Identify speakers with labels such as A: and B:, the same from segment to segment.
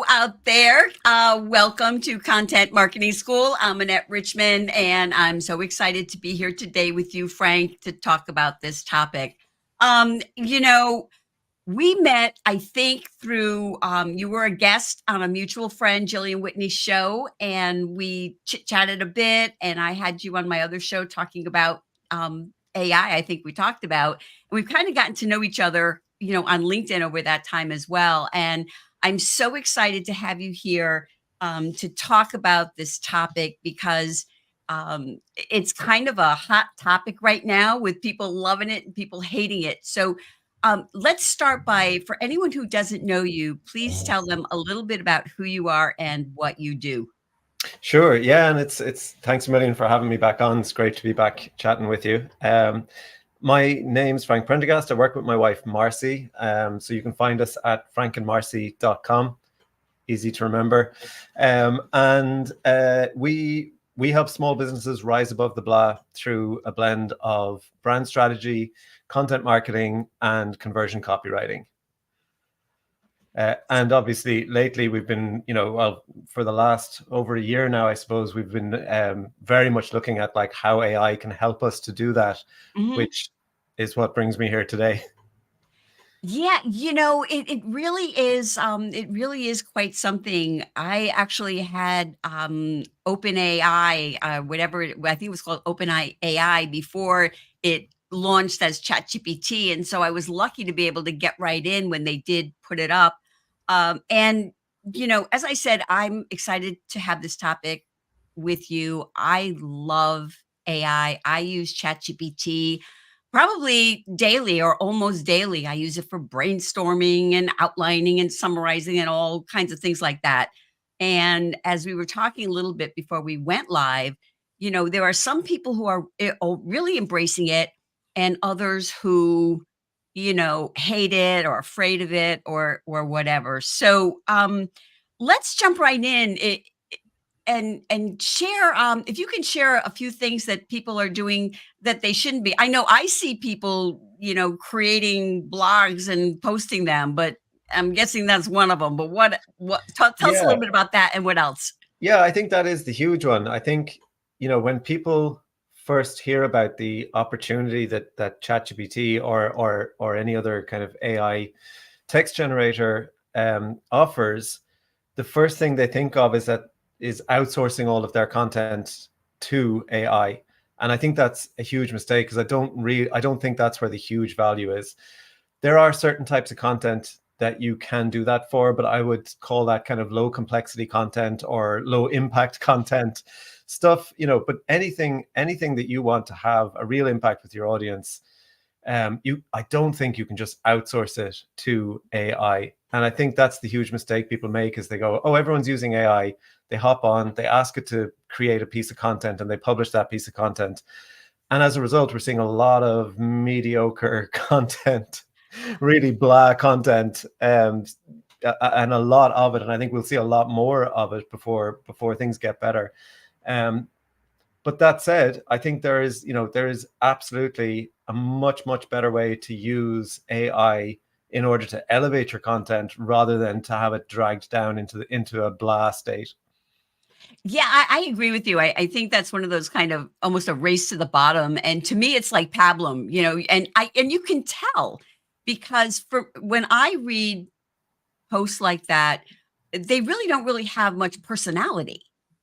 A: Hello out there. Welcome to Content Marketing School. I'm Annette Richmond, and I'm so excited to be here today with you, Frank, to talk about this topic. Um, you know, we met, I think, through you were a guest on a mutual friend, Jillian Whitney's show, and we chit-chatted a bit, and I had you on my other show talking about AI, I think we talked about. And we've kind of gotten to know each other, on LinkedIn over that time as well. And I'm so excited to have you here to talk about this topic because it's kind of a hot topic right now with people loving it and people hating it. So let's start by, for anyone who doesn't know you, please tell them a little bit about who you are and what you do.
B: Sure. Yeah, and it's thanks a million for having me back on. It's great to be back chatting with you. My name's Frank Prendnergast. I work with my wife Marcy. So you can find us at frankandmarcy.com. Easy to remember. And we help small businesses rise above the blah through a blend of brand strategy, content marketing, and conversion copywriting. And obviously lately we've been, well, for the last over a year now, I suppose we've been very much looking at like how AI can help us to do that, which is what brings me here today.
A: Yeah, it really is quite something. I actually had OpenAI, I think it was called OpenAI before it launched as ChatGPT. And so I was lucky to be able to get right in when they did put it up. And as I said, I'm excited to have this topic with you. I love AI. I use ChatGPT probably daily or almost daily. I use it for brainstorming and outlining and summarizing and all kinds of things like that. And as we were talking a little bit before we went live, there are some people who are really embracing it and others who, hate it or afraid of it or whatever. So let's jump right in. And share, if you can share a few things that people are doing that they shouldn't be. I know I see people, creating blogs and posting them, but I'm guessing that's one of them. But tell us a
B: Yeah.
A: little bit about that and what else.
B: Yeah, I think that is the huge one. I think, when people first hear about the opportunity that ChatGPT or any other kind of AI text generator offers, the first thing they think of is outsourcing all of their content to AI. And I think that's a huge mistake because I don't think that's where the huge value is. There are certain types of content that you can do that for, but I would call that kind of low complexity content or low impact content stuff, but anything that you want to have a real impact with your audience, I don't think you can just outsource it to AI. And I think that's the huge mistake people make is they go, oh, everyone's using AI. They hop on, they ask it to create a piece of content and they publish that piece of content. And as a result, we're seeing a lot of mediocre content, really blah content, and a lot of it. And I think we'll see a lot more of it before things get better. But that said, I think there is absolutely a much better way to use AI in order to elevate your content rather than to have it dragged down into a blah state.
A: Yeah, I agree with you. I think that's one of those kind of almost a race to the bottom. And to me, it's like pablum, and you can tell because for when I read posts like that, they really don't really have much personality.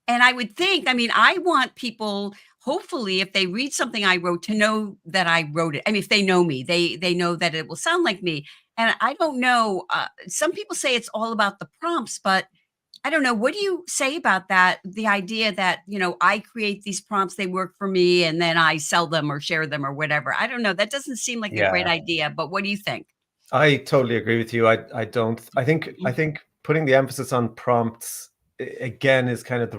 A: And I would think, I mean, I want people, hopefully, if they read something I wrote, to know that I wrote it. I mean, if they know me, they know that it will sound like me. And I don't know. Some people say it's all about the prompts, but I don't know. What do you say about that? The idea that, I create these prompts, they work for me, and then I sell them or share them or whatever. I don't know. That doesn't seem like a great
B: Yeah,
A: idea, but what do you think?
B: I totally agree with you. I don't. I think putting the emphasis on prompts again is kind of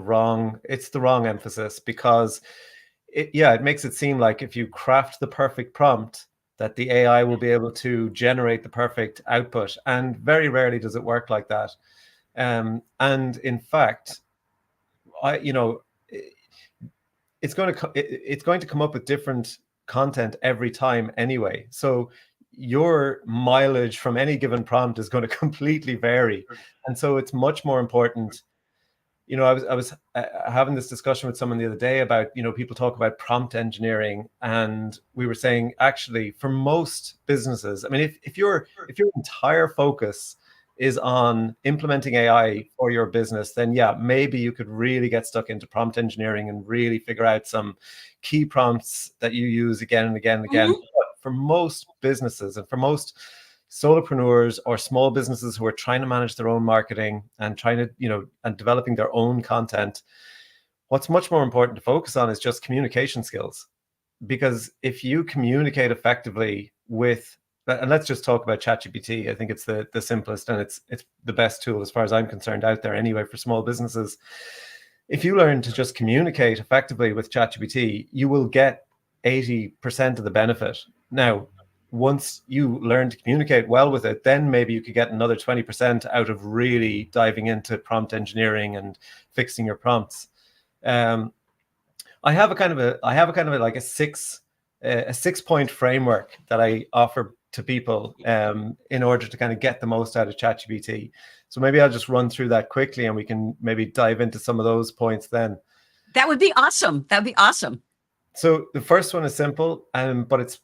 B: it's the wrong emphasis because it makes it seem like if you craft the perfect prompt that the AI will be able to generate the perfect output, and very rarely does it work like that. And in fact, I you know it's going to come up with different content every time anyway. So your mileage from any given prompt is going to completely vary. And so it's much more important. I was having this discussion with someone the other day about, people talk about prompt engineering, and we were saying, actually, for most businesses, I mean, if your entire focus is on implementing AI for your business, then yeah, maybe you could really get stuck into prompt engineering and really figure out some key prompts that you use again and again and again.
A: Mhm.
B: But for most businesses and for most solopreneurs or small businesses who are trying to manage their own marketing and trying to, and developing their own content, what's much more important to focus on is just communication skills. Because if you communicate effectively with, and let's just talk about ChatGPT. I think it's the simplest, and it's the best tool as far as I'm concerned out there anyway for small businesses. If you learn to just communicate effectively with ChatGPT, you will get 80% of the benefit. Now, once you learn to communicate well with it, then maybe you could get another 20% out of really diving into prompt engineering and fixing your prompts. Um, I have a kind of like a 6 point framework that I offer to people in order to kind of get the most out of ChatGPT. So maybe I'll just run through that quickly, and we can maybe dive into some of those points then.
A: That would be awesome. That would be awesome.
B: So the first one is simple, but it's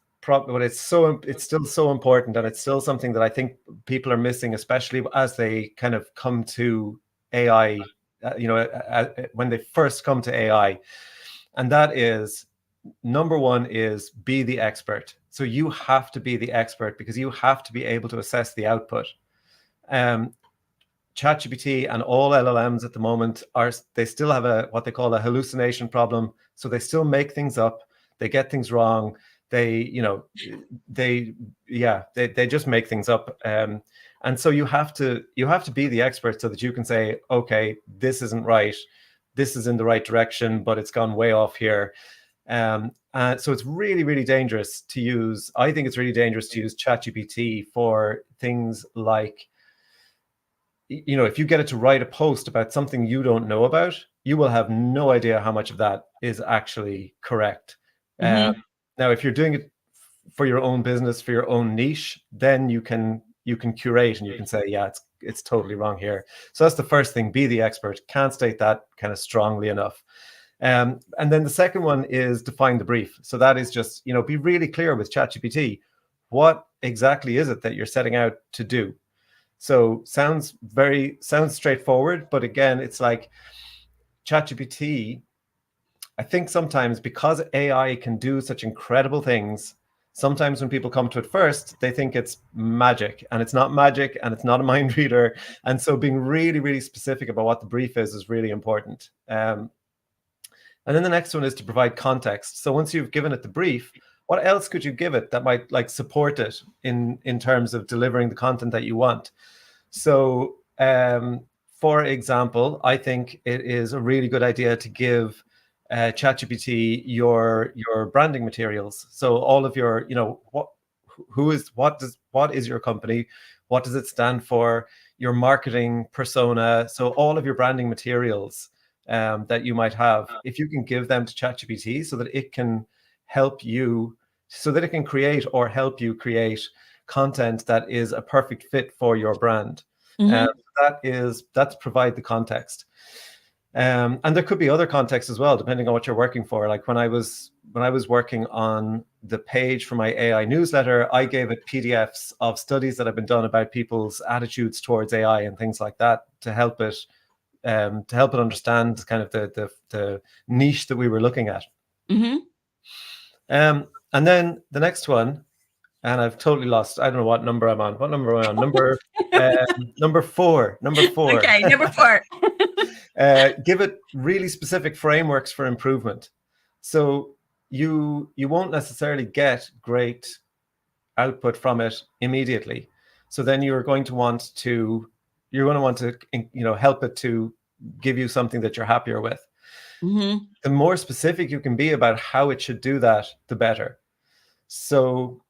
B: still so important, and it's still something that I think people are missing, especially as they kind of come to AI. When they first come to AI, and that is, number one is be the expert. So you have to be the expert because you have to be able to assess the output. Um, ChatGPT and all LLMs at the moment they still have what they call a hallucination problem. So they still make things up, they get things wrong, they just make things up. And so you have to be the expert so that you can say, okay, this isn't right, this is in the right direction, but it's gone way off here. So it's really, really dangerous to use. I think it's really dangerous to use ChatGPT for things like, if you get it to write a post about something you don't know about, you will have no idea how much of that is actually correct.
A: Mhm.
B: Now, if you're doing it for your own business, for your own niche, then you can curate and you can say, yeah, it's totally wrong here. So that's the first thing: be the expert. Can't state that kind of strongly enough. And then the second one is define the brief. So that is just, be really clear with ChatGPT. What exactly is it that you're setting out to do? So sounds straightforward, but again, it's like ChatGPT. I think sometimes because AI can do such incredible things, sometimes when people come to it first, they think it's magic, and it's not magic, and it's not a mind reader. And so being really, really specific about what the brief is really important. And then the next one is to provide context. So once you've given it the brief, what else could you give it that might like support it in terms of delivering the content that you want? So, for example, I think it is a really good idea to give ChatGPT your branding materials. So all of your, what is your company? What does it stand for? Your marketing persona. So all of your branding materials that you might have, if you can give them to ChatGPT so that it can help you, so that it can create or help you create content that is a perfect fit for your brand.
A: Mhm.
B: That's provide the context. And there could be other contexts as well, depending on what you're working for. Like when I was working on the page for my AI newsletter, I gave it PDFs of studies that have been done about people's attitudes towards AI and things like that to help it understand kind of the niche that we were looking at.
A: Mhm.
B: And then the next one, and I've totally lost. I don't know what number I'm on. What number am I on? Number four. Number four.
A: Okay, number 4.
B: Give it really specific frameworks for improvement. So you won't necessarily get great output from it immediately. So then you're going to want to help it to give you something that you're happier with.
A: Mhm.
B: The more specific you can be about how it should do that, the better. So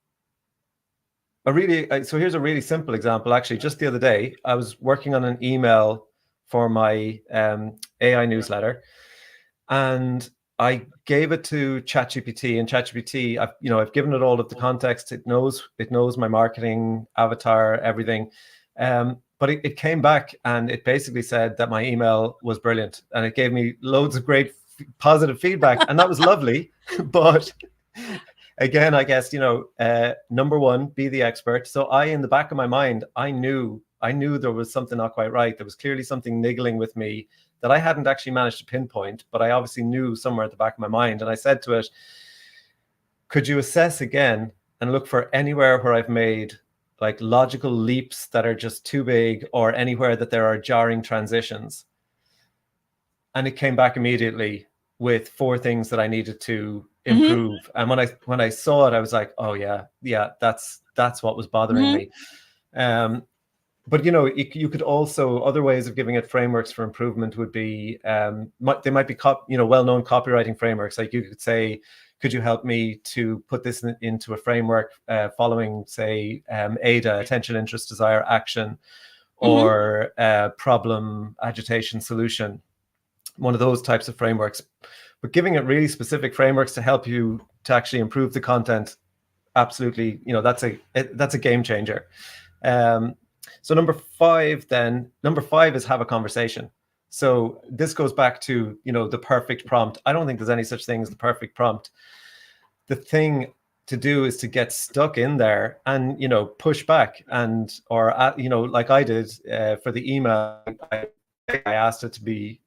B: here's a really simple example. Actually, just the other day, I was working on an email for my AI newsletter, and I gave it to ChatGPT, and ChatGPT, I've given it all of the context. It knows my marketing avatar, everything. But it came back and it basically said that my email was brilliant, and it gave me loads of great positive feedback, and that was lovely. But again, I guess, number one, be the expert. So in the back of my mind, I knew there was something not quite right. There was clearly something niggling with me that I hadn't actually managed to pinpoint, but I obviously knew somewhere at the back of my mind. And I said to it, could you assess again and look for anywhere where I've made like logical leaps that are just too big, or anywhere that there are jarring transitions? And it came back immediately with 4 things that I needed to
A: Mhm.
B: improve. And when I saw it, I was like, oh yeah, that's what was bothering
A: Mhm.
B: me. But you could also, other ways of giving it frameworks for improvement would be, they might be well-known copywriting frameworks. Like you could say, could you help me to put this into a framework following, say, ADA, attention, interest, desire, action,
A: Mhm.
B: or problem, agitation, solution, one of those types of frameworks. But giving it really specific frameworks to help you to actually improve the content, absolutely, that's a game changer. So number five is have a conversation. So this goes back to, the perfect prompt. I don't think there's any such thing as the perfect prompt. The thing to do is to get stuck in there and, push back, like I did for the email. I asked it to be,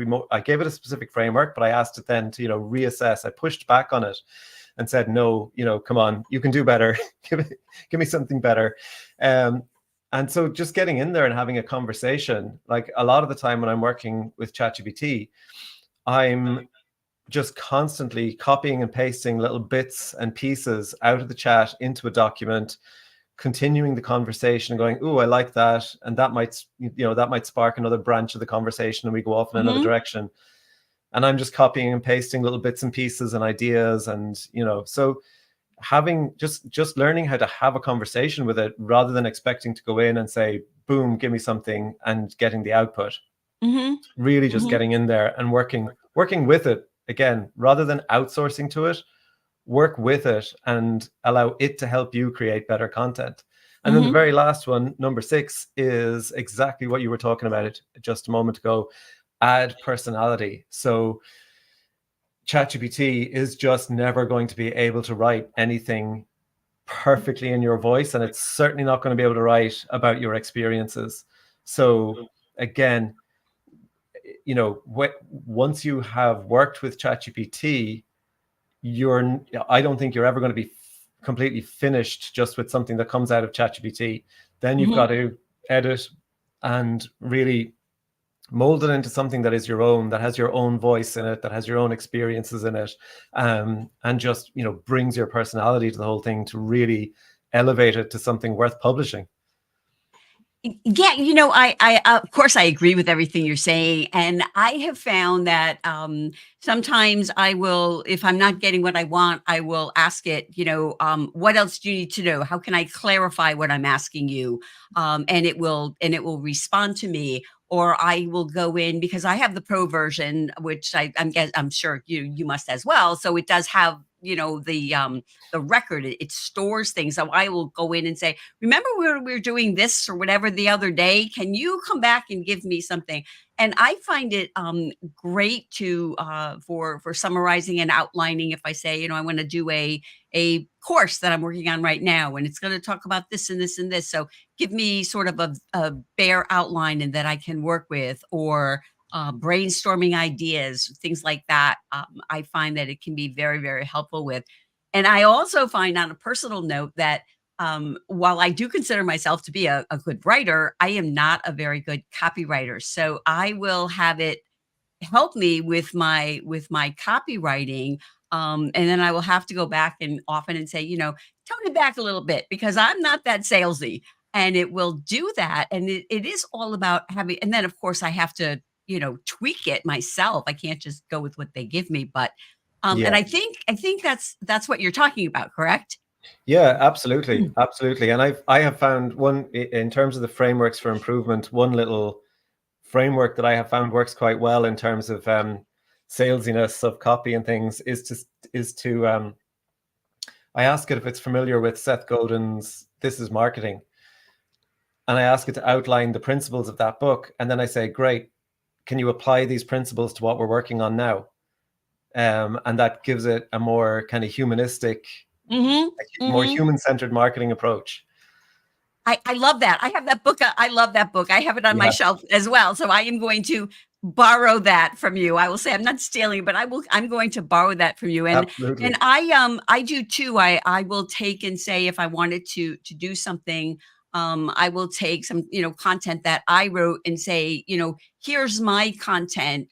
B: more, I gave it a specific framework, but I asked it then to, reassess. I pushed back on it and said, no, come on, you can do better. give me something better. And so just getting in there and having a conversation, like a lot of the time when I'm working with ChatGPT, I'm just constantly copying and pasting little bits and pieces out of the chat into a document, continuing the conversation and going, oh, I like that. And that might spark another branch of the conversation and we go off in another
A: Mhm.
B: direction. And I'm just copying and pasting little bits and pieces and ideas. And, so having just learning how to have a conversation with it rather than expecting to go in and say, boom, give me something, and getting the output.
A: Mhm.
B: Really just
A: Mhm.
B: getting in there and working with it again, rather than outsourcing to it. Work with it and allow it to help you create better content. And then the
A: Mhm.
B: very last one, number 6, is exactly what you were talking about it just a moment ago. Add personality. So ChatGPT is just never going to be able to write anything perfectly in your voice, and it's certainly not going to be able to write about your experiences. So again, once you have worked with ChatGPT, I don't think you're ever going to be completely finished just with something that comes out of ChatGPT. Then you've got
A: Mhm.
B: to edit and really mold it into something that is your own, that has your own voice in it, that has your own experiences in it, and just brings your personality to the whole thing to really elevate it to something worth publishing.
A: Yeah, of course, I agree with everything you're saying, and I have found that sometimes I will, if I'm not getting what I want, I will ask it, what else do you need to know? How can I clarify what I'm asking you? And it will respond to me, or I will go in because I have the pro version, which I'm sure you must as well. So it does have the record. It stores things. So I will go in and say, remember we were doing this or whatever the other day? Can you come back and give me something? And I find it great to for summarizing and outlining. If I say, I want to do a course that I'm working on right now, and it's going to talk about this and this and this. So give me sort of a bare outline and that I can work with, or brainstorming ideas, things like that. I find that it can be very, very helpful with. And I also find, on a personal note, that while I do consider myself to be a good writer, I am not a very good copywriter. So I will have it help me with my copywriting, and then I will have to go back and often and say, tone it back a little bit because I'm not that salesy, and it will do that. And it is all about having. And then of course I have to tweak it myself. I can't just go with what they give me, but and
B: Yeah.
A: I think that's what you're talking about, correct?
B: Yeah, absolutely.
A: Mm.
B: Absolutely. And I have found one, in terms of the frameworks for improvement, one little framework that I have found works quite well in terms of salesiness of copy and things is to I ask it if it's familiar with Seth Godin's This Is Marketing, and I ask it to outline the principles of that book, and then I say, great, can you apply these principles to what we're working on now? And that gives it a more kind of humanistic, more human-centered marketing approach.
A: I love that. I have that book. I love that book. I have it on my
B: Yeah.
A: shelf as well. So I am going to borrow that from you. I will say I'm not stealing, but I'm going to borrow that from you.
B: Absolutely.
A: And I do too. I will take and say, if I wanted to do something, I will take some, content that I wrote and say, here's my content,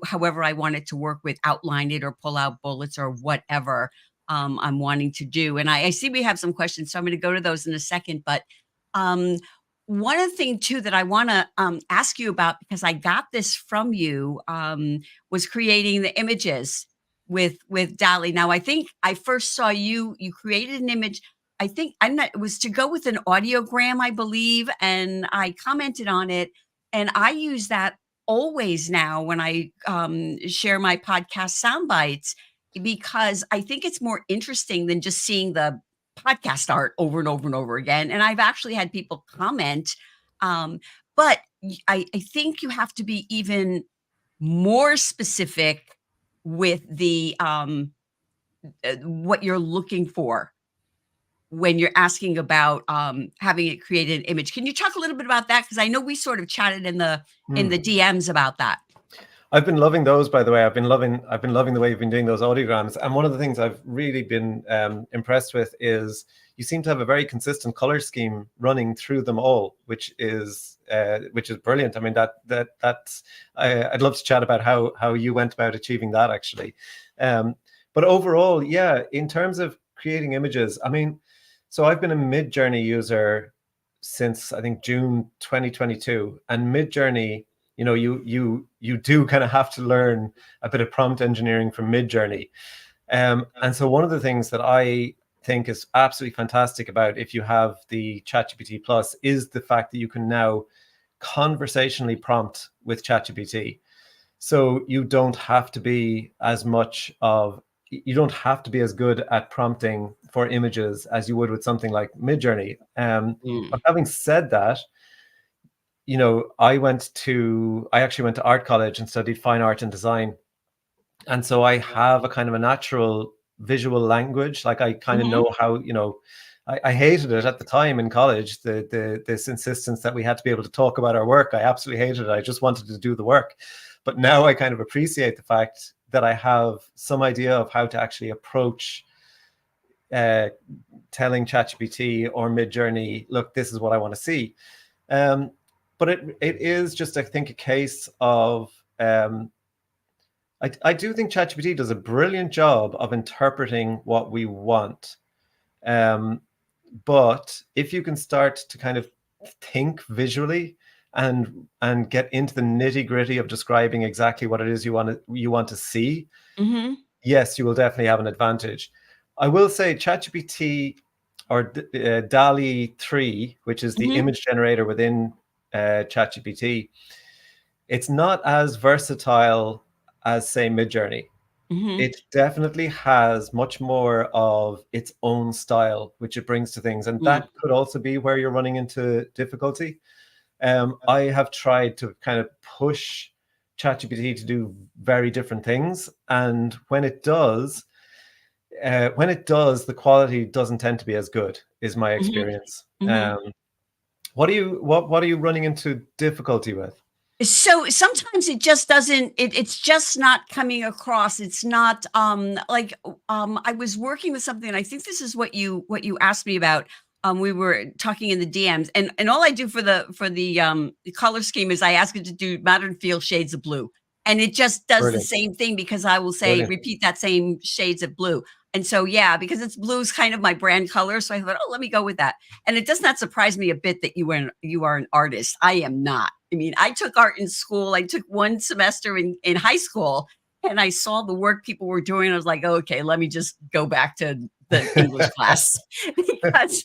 A: however I want it to work with, outline it or pull out bullets or whatever I'm wanting to do. And I see we have some questions, so I'm going to go to those in a second. But um, one of the things too that I want to ask you about, because I got this from you, was creating the images with Dali. Now, I think I first saw you created an image. I think it was to go with an audiogram, I believe, and I commented on it, and I use that always now when I share my podcast sound bites, because I think it's more interesting than just seeing the podcast art over and over and over again. And I've actually had people comment, um, but I think you have to be even more specific with the what you're looking for when you're asking about having it create an image. Can you talk a little bit about that? Because I know we sort of chatted in the DMs about that.
B: I've been loving those, by the way. I've been loving the way you've been doing those audiograms. And one of the things I've really been impressed with is you seem to have a very consistent color scheme running through them all, which is brilliant. I mean, that's I'd love to chat about how you went about achieving that, actually. But overall, yeah, in terms of creating images, I mean, so I've been a Midjourney user since I think June 2022, and Midjourney, you do kind of have to learn a bit of prompt engineering from Midjourney. And so one of the things that I think is absolutely fantastic about if you have the ChatGPT Plus is the fact that you can now conversationally prompt with ChatGPT. So you don't have to be as good at prompting for images as you would with something like Midjourney. But having said that, I actually went to art college and studied fine art and design. And so I have a kind of a natural visual language. Like I kind of know how, I hated it at the time in college, this insistence that we had to be able to talk about our work. I absolutely hated it. I just wanted to do the work. But now I kind of appreciate the fact that I have some idea of how to actually approach telling ChatGPT or Midjourney, look, this is what I want to see. But it is just, I think, a case of, I do think ChatGPT does a brilliant job of interpreting what we want. But if you can start to kind of think visually and get into the nitty-gritty of describing exactly what it is you want to see, yes, you will definitely have an advantage. I will say ChatGPT or DALL-E 3, which is the image generator within ChatGPT, it's not as versatile as, say, Midjourney. It definitely has much more of its own style, which it brings to things. And that could also be where you're running into difficulty. I have tried to kind of push ChatGPT to do very different things. And when it does, the quality doesn't tend to be as good, is my experience. What are you running into difficulty with?
A: So sometimes it just doesn't, it's just not coming across. It's not I was working with something, and I think this is what you asked me about. We were talking in the DMs, and all I do for the color scheme is I ask it to do modern field shades of blue, and it just does the same thing, because I will say repeat that same shades of blue. And so, yeah, because blue is kind of my brand color. So I thought, oh, let me go with that. And it does not surprise me a bit that you are an artist. I am not. I mean, I took art in school. I took one semester in high school, and I saw the work people were doing. I was like, okay, let me just go back to the English class because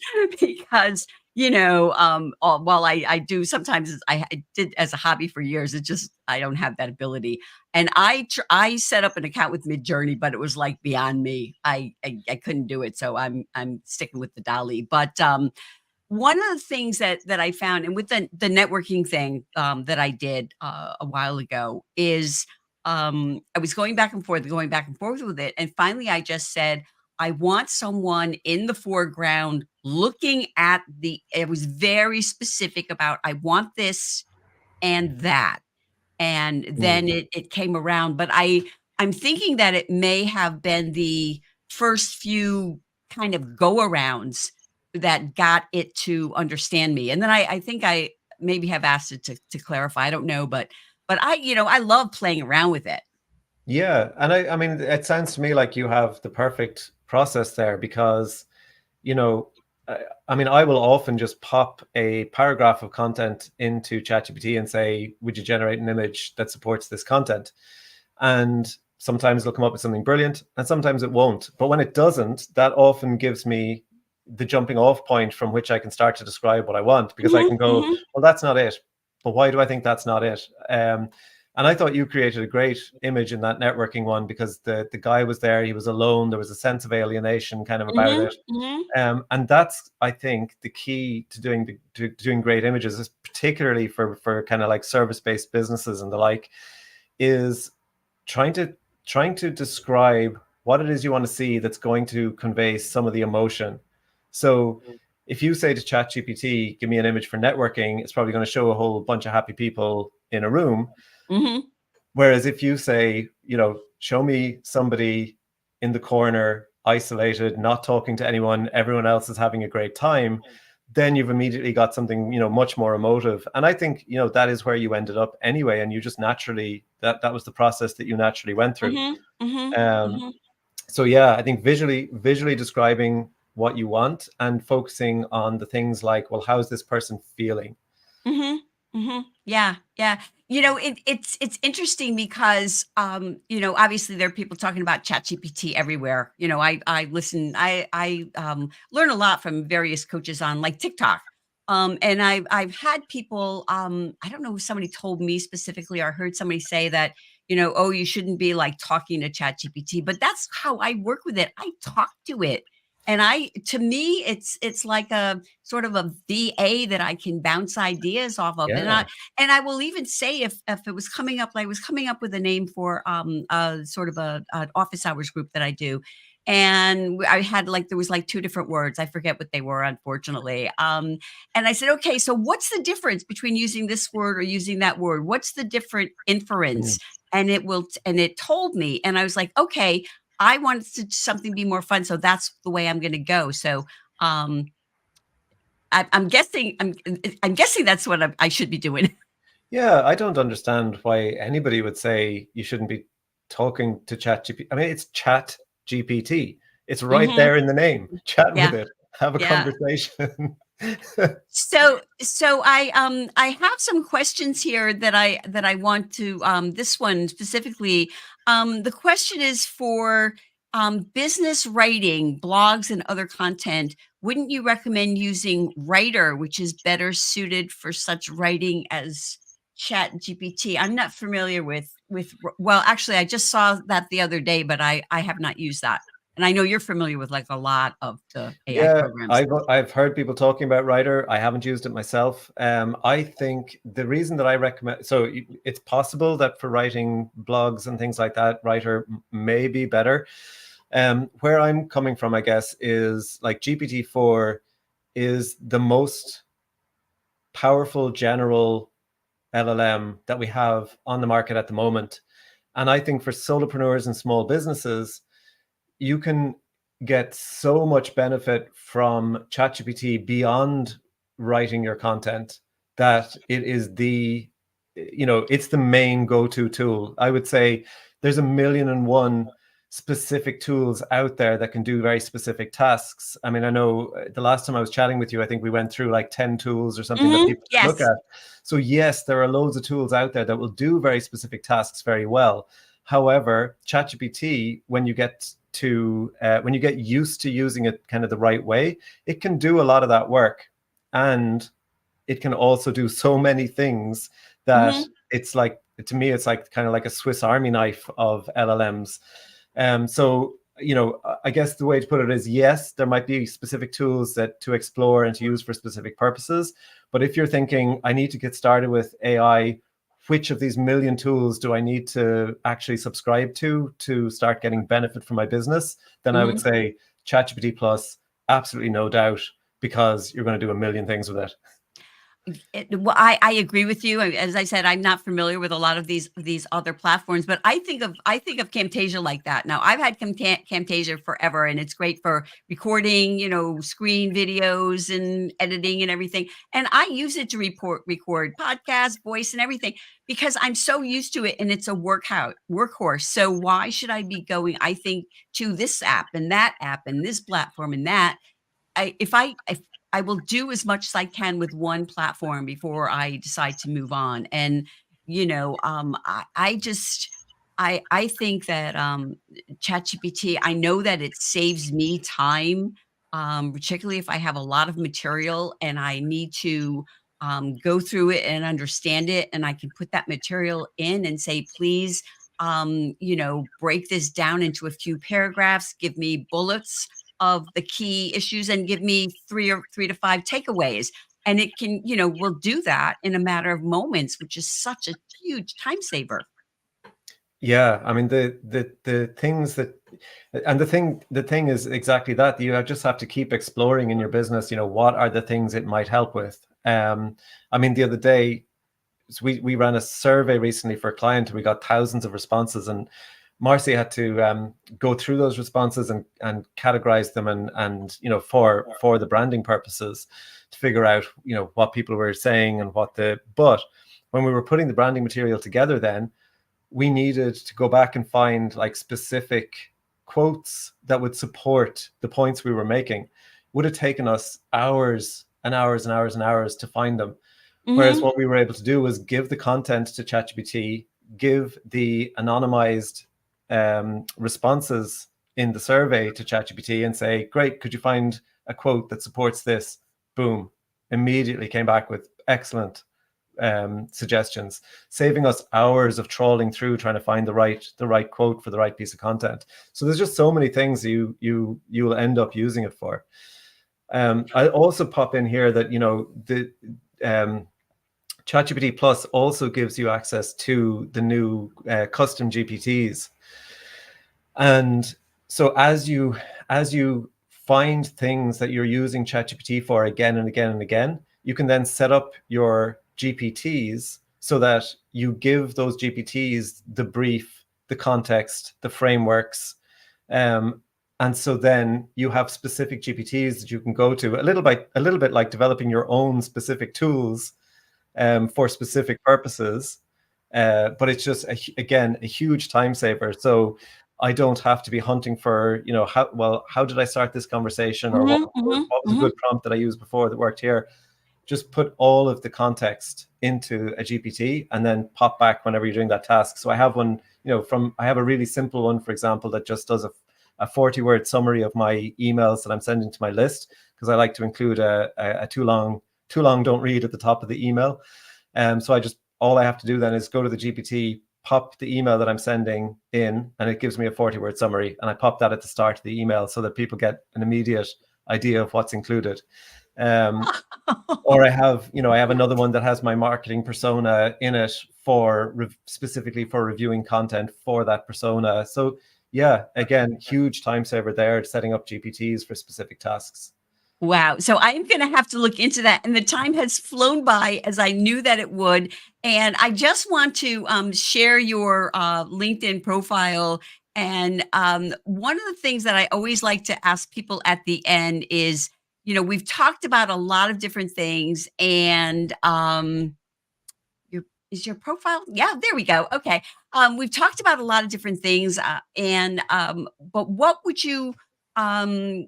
A: while I do sometimes, I did as a hobby for years. It just, I don't have that ability. And I set up an account with Midjourney, but it was like beyond me. I couldn't do it, so I'm sticking with the Dolly. But one of the things that I found, and with the networking thing, that I did, a while ago, is, I was going back and forth with it, and finally I just said, "I want someone in the foreground looking at the" it was very specific about, "I want this and that." And then
B: Mm.
A: it came around, but I'm thinking that it may have been the first few kind of go-arounds that got it to understand me, and then I think I maybe have asked it to clarify, I don't know, but I love playing around with it.
B: Yeah, and I mean, it sounds to me like you have the perfect process there because, you know, I mean, I will often just pop a paragraph of content into ChatGPT and say, "Would you generate an image that supports this content?" And sometimes it'll come up with something brilliant, and sometimes it won't. But when it doesn't, that often gives me the jumping off point from which I can start to describe what I want, because I
A: Mhm,
B: can go,
A: mhm,
B: "Well, that's not it. But why do I think that's not it?" And I thought you created a great image in that networking one because the guy was there, he was alone, there was a sense of alienation kind of about
A: mhm,
B: it.
A: mhm,
B: And that's, I think, the key to doing great images, is particularly for kind of like service-based businesses and the like, is trying to trying to describe what it is you want to see that's going to convey some of the emotion. So if you say to ChatGPT, "Give me an image for networking," it's probably going to show a whole bunch of happy people in a room.
A: mhm,
B: Whereas if you say, "Show me somebody in the corner, isolated, not talking to anyone, everyone else is having a great time," then you've immediately got something, much more emotive. And I think, that is where you ended up anyway. And you just naturally, that was the process that you naturally went through.
A: mhm, mhm,
B: Um,
A: mhm.
B: so yeah, I think visually describing what you want and focusing on the things like, well, how's this person feeling?
A: Mhm, mhm. Yeah, yeah. It's interesting because, obviously there are people talking about ChatGPT everywhere. I listen, I learn a lot from various coaches on like TikTok. And I've had people, I don't know if somebody told me specifically, or I heard somebody say that, "Oh, you shouldn't be like talking to ChatGPT," but that's how I work with it. I talk to it. And to me, it's like a sort of a VA that I can bounce ideas off of. And
B: Yeah.
A: I will even say, if it was coming up, I was coming up with a name for sort of an office hours group that I do. And I had like, there was like two different words. I forget what they were, unfortunately. And I said, "Okay, so what's the difference between using this word or using that word? What's the different
B: Mm.
A: inference?" And it told me, and I was like, "Okay, I wanted something be more fun, so that's the way I'm gonna go." So, um, I'm guessing I'm guessing that's what I should be doing.
B: Yeah, I don't understand why anybody would say you shouldn't be talking to ChatGPT. I mean, it's Chat GPT. It's right
A: Mhm.
B: there in the name. Chat with
A: Yeah,
B: it. Have a
A: yeah.
B: conversation.
A: So I have some questions here that I want to, this one specifically. The question is for business writing, blogs, and other content. Wouldn't you recommend using Writer, which is better suited for such writing as Chat GPT? I'm not familiar well, actually, I just saw that the other day, but I have not used that. And I know you're familiar with like a lot of the AI
B: Yeah,
A: programs.
B: I've heard people talking about Writer. I haven't used it myself. I think the reason that I recommend, so it's possible that for writing blogs and things like that, Writer may be better. Where I'm coming from, I guess, is like GPT-4 is the most powerful general LLM that we have on the market at the moment. And I think for solopreneurs and small businesses, you can get so much benefit from ChatGPT beyond writing your content that it is it's the main go-to tool. I would say there's a million and one specific tools out there that can do very specific tasks. I mean, I know the last time I was chatting with you, I think we went through like 10 tools or something that
A: Mhm.
B: people could look
A: Yes.
B: at. So yes, there are loads of tools out there that will do very specific tasks very well. However, ChatGPT, when you get used to using it kind of the right way, it can do a lot of that work. and it can also do so many things that
A: Mhm.
B: it's like, to me, it's like kind of like a Swiss Army knife of LLMs. So, I guess the way to put it is, yes, there might be specific tools that to explore and to use for specific purposes. But if you're thinking, I need to get started with AI, which of these million tools do I need to actually subscribe to start getting benefit from my business? Then I would
A: Mhm.
B: say ChatGPT Plus, absolutely no doubt, because you're going to do a million things with it.
A: Well, I agree with you. As I said, I'm not familiar with a lot of these other platforms, but I think of Camtasia like that. Now, I've had Camtasia forever, and it's great for recording, screen videos and editing and everything. And I use it to record podcasts, voice, and everything because I'm so used to it, and it's a workhorse. So why should I be going? I think to this app and this platform and that. If I will do as much as I can with one platform before I decide to move on. And, I just I think that ChatGPT, I know that it saves me time, particularly if I have a lot of material and I need to go through it and understand it, and I can put that material in and say, please, break this down into a few paragraphs, give me bullets of the key issues and give me 3 to 5 takeaways. And it can, will do that in a matter of moments, which is such a huge time saver.
B: Yeah, I mean, the things that, and the thing is exactly that. You just have to keep exploring in your business. What are the things it might help with? I mean, the other day, so we ran a survey recently for a client, and we got thousands of responses, and Marcy had to go through those responses and categorize them, and for the branding purposes, to figure out what people were saying and but when we were putting the branding material together, then we needed to go back and find like specific quotes that would support the points we were making. Would have taken us hours and hours and hours and hours to find them. Whereas
A: Mhm.
B: what we were able to do was give the content to ChatGPT, give the anonymized responses in the survey to ChatGPT, and say, "Great, could you find a quote that supports this?" Boom, immediately came back with excellent suggestions, saving us hours of trawling through trying to find the right quote for the right piece of content. So there's just so many things you'll end up using it for. I also pop in here that the um, ChatGPT Plus also gives you access to the new custom GPTs. And so as you find things that you're using ChatGPT for again and again and again, you can then set up your GPTs so that you give those GPTs the brief, the context, the frameworks. Um, and so then you have specific GPTs that you can go to, a little bit like developing your own specific tools for specific purposes. But it's just again a huge time saver. So I don't have to be hunting for how did I start this conversation, or what
A: Mhm. Mhm.
B: what was a
A: Mhm.
B: good prompt that I used before that worked here. Just put all of the context into a GPT and then pop back whenever you're doing that task. So I have one, I have a really simple one, for example, that just does a 40-word summary of my emails that I'm sending to my list, because I like to include a too long don't read at the top of the email. So all I have to do then is go to the GPT, pop the email that I'm sending in, and it gives me a 40-word summary, and I pop that at the start of the email so that people get an immediate idea of what's included. Um, or I have another one that has my marketing persona in it for specifically for reviewing content for that persona. So yeah, again, huge time saver there, setting up GPTs for specific tasks.
A: Wow. So I am gonna have to look into that, and the time has flown by as I knew that it would. And I just want to share your LinkedIn profile. And one of the things that I always like to ask people at the end is, we've talked about a lot of different things, and your is your profile? Yeah, there we go. Okay. We've talked about a lot of different things, and but what would you um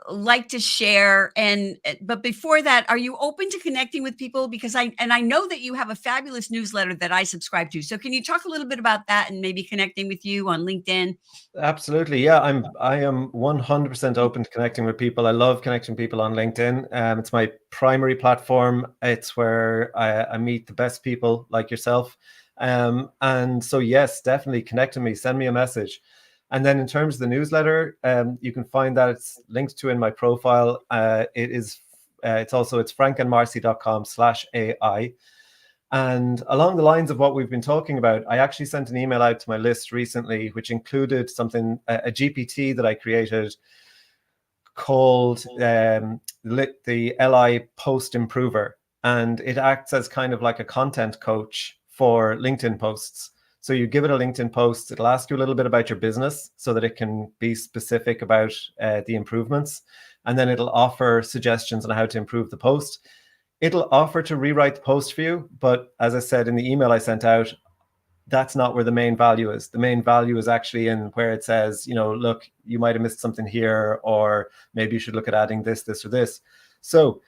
A: like to share? And but before that, are you open to connecting with people? Because I know that you have a fabulous newsletter that I subscribe to. So can you talk a little bit about that and maybe connecting with you on LinkedIn?
B: Absolutely. Yeah, I am 100% open to connecting with people. I love connecting people on LinkedIn. It's my primary platform. It's where I meet the best people like yourself. And so yes, definitely connect to me, send me a message. And then in terms of the newsletter, you can find that it's linked to in my profile. It's frankandmarcy.com/AI. And along the lines of what we've been talking about, I actually sent an email out to my list recently, which included a GPT that I created called the LI Post Improver. And it acts as kind of like a content coach for LinkedIn posts. So you give it a LinkedIn post, it'll ask you a little bit about your business so that it can be specific about the improvements. And then it'll offer suggestions on how to improve the post. It'll offer to rewrite the post for you, but as I said in the email I sent out, that's not where the main value is. The main value is actually in where it says, look, you might have missed something here, or maybe you should look at adding this, this, or this. So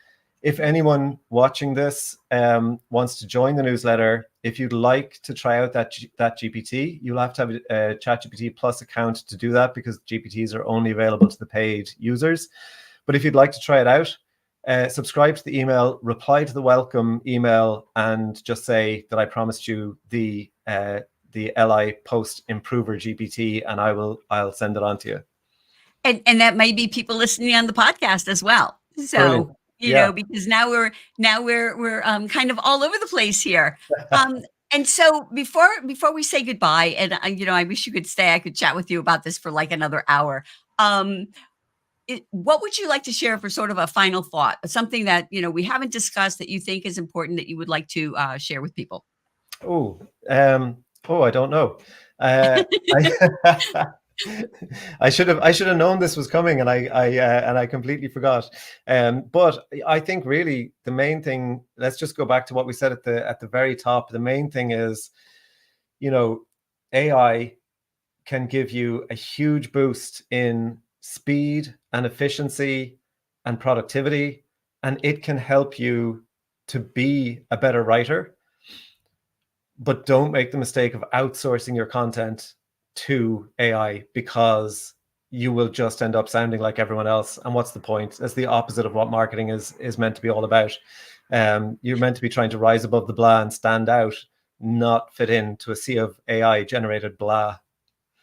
B: if anyone watching this wants to join the newsletter, if you'd like to try out that GPT, you'll have to have a ChatGPT Plus account to do that, because GPTs are only available to the paid users. But if you'd like to try it out, subscribe to the email, reply to the welcome email, and just say that I promised you the LI Post Improver GPT, and I'll send it on to you.
A: And that may be people listening on the podcast as well.
B: Brilliant.
A: So,
B: Yeah.
A: because now we're kind of all over the place here. And so before we say goodbye, and I wish you could stay. I could chat with you about this for like another hour. What would you like to share for sort of a final thought, something that we haven't discussed that you think is important that you would like to share with people?
B: I don't know. I, I should have known this was coming, and I completely forgot. But I think really the main thing. Let's just go back to what we said at the very top. The main thing is, AI can give you a huge boost in speed and efficiency and productivity, and it can help you to be a better writer. But don't make the mistake of outsourcing your content to AI, because you will just end up sounding like everyone else. And what's the point? That's the opposite of what marketing is meant to be all about. You're meant to be trying to rise above the blah and stand out, not fit into a sea of AI generated blah.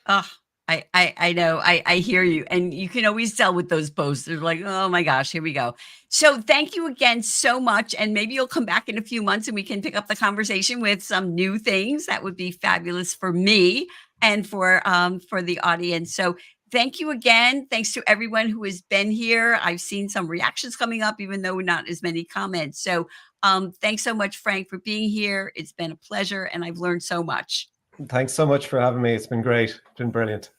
A: Oh, I know. I hear you. And you can always tell with those posts. They're like, oh my gosh, here we go. So thank you again so much. And maybe you'll come back in a few months and we can pick up the conversation with some new things. That would be fabulous for me and for the audience. So thank you again. Thanks to everyone who has been here. I've seen some reactions coming up, even though not as many comments. So thanks so much, Frank, for being here. It's been a pleasure and I've learned so much.
B: Thanks so much for having me. It's been great. It's been brilliant.